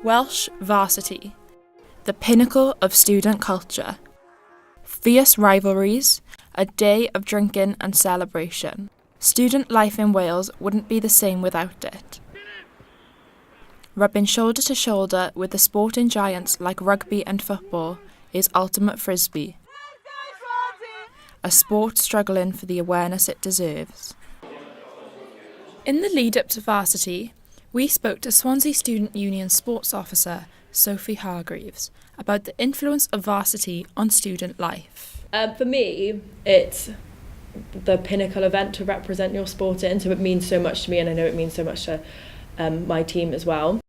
Welsh Varsity, the pinnacle of student culture. Fierce rivalries, a day of drinking and celebration. Student life in Wales wouldn't be the same without it. Rubbing shoulder to shoulder with the sporting giants like rugby and football is ultimate Frisbee, a sport struggling for the awareness it deserves. In the lead up to Varsity, we spoke to Swansea Student Union sports officer Sophie Hargreaves about the influence of Varsity on student life. For me, it's the pinnacle event to represent your sport in, so it means so much to me, and I know it means so much to my team as well.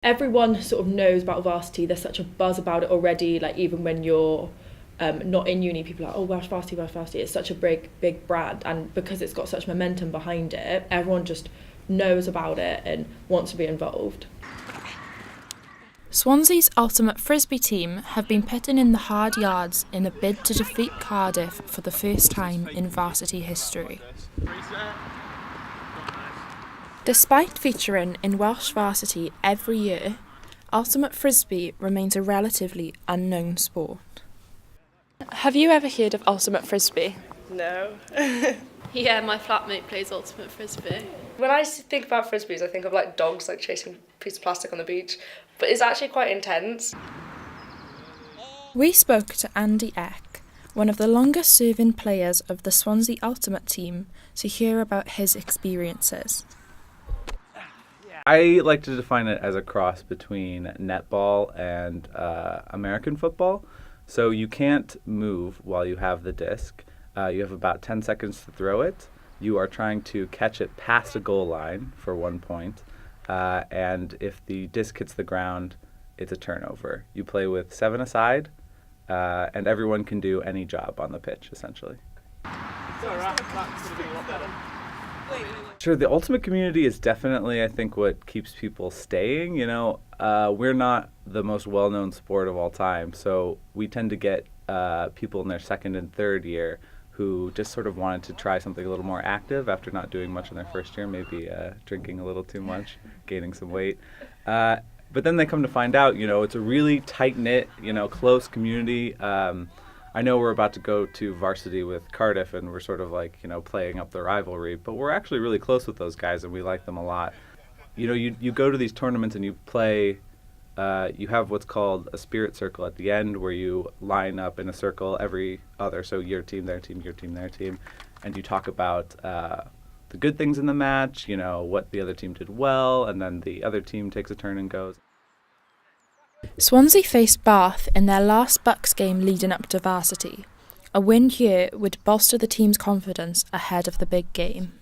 Everyone sort of knows about Varsity. There's such a buzz about it already, like even when you're not in uni, people are like, oh, Welsh Varsity, Welsh Varsity. It's such a big brand, and because it's got such momentum behind it, everyone just knows about it and wants to be involved. Swansea's ultimate Frisbee team have been putting in the hard yards in a bid to defeat Cardiff for the first time in Varsity history. Despite featuring in Welsh Varsity every year, ultimate Frisbee remains a relatively unknown sport. Have you ever heard of ultimate Frisbee? No. Yeah, my flatmate plays ultimate Frisbee. When I think about Frisbees, I think of like dogs like chasing a piece of plastic on the beach, but it's actually quite intense. We spoke to Andy Eck, one of the longest serving players of the Swansea Ultimate team, to hear about his experiences. I like to define it as a cross between netball and American football. So you can't move while you have the disc. You have about 10 seconds to throw it. You are trying to catch it past a goal line for 1 point. And if the disc hits the ground, it's a turnover. You play with 7 aside, and everyone can do any job on the pitch, essentially. Sure, the ultimate community is definitely, I think, what keeps people staying. You know, we're not the most well-known sport of all time, so we tend to get people in their second and third year who just sort of wanted to try something a little more active after not doing much in their first year, maybe drinking a little too much, gaining some weight. But then they come to find out, you know, it's a really tight-knit, you know, close community. I know we're about to go to Varsity with Cardiff, and we're sort of like, you know, playing up the rivalry, but we're actually really close with those guys, and we like them a lot. You know, you go to these tournaments and you play, you have what's called a spirit circle at the end, where you line up in a circle every other, so your team, their team, your team, their team, and you talk about the good things in the match, you know, what the other team did well, and then the other team takes a turn and goes. Swansea faced Bath in their last Bucks game leading up to Varsity. A win here would bolster the team's confidence ahead of the big game.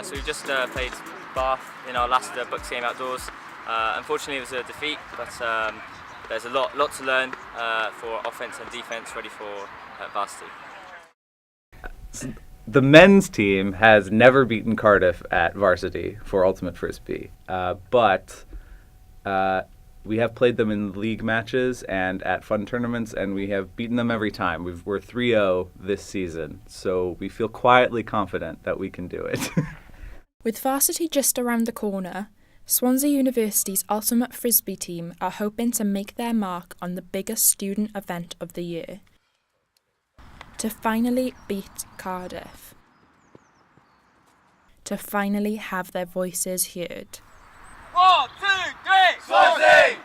So we just played Bath in our last Bucks game outdoors. Unfortunately it was a defeat, but there's a lot to learn for offence and defence ready for Varsity. The men's team has never beaten Cardiff at Varsity for Ultimate Frisbee, but we have played them in league matches and at fun tournaments, and we have beaten them every time. We're 3-0 this season, so we feel quietly confident that we can do it. With Varsity just around the corner, Swansea University's Ultimate Frisbee team are hoping to make their mark on the biggest student event of the year. To finally beat Cardiff. To finally have their voices heard. 1, 2, 3, Swansea!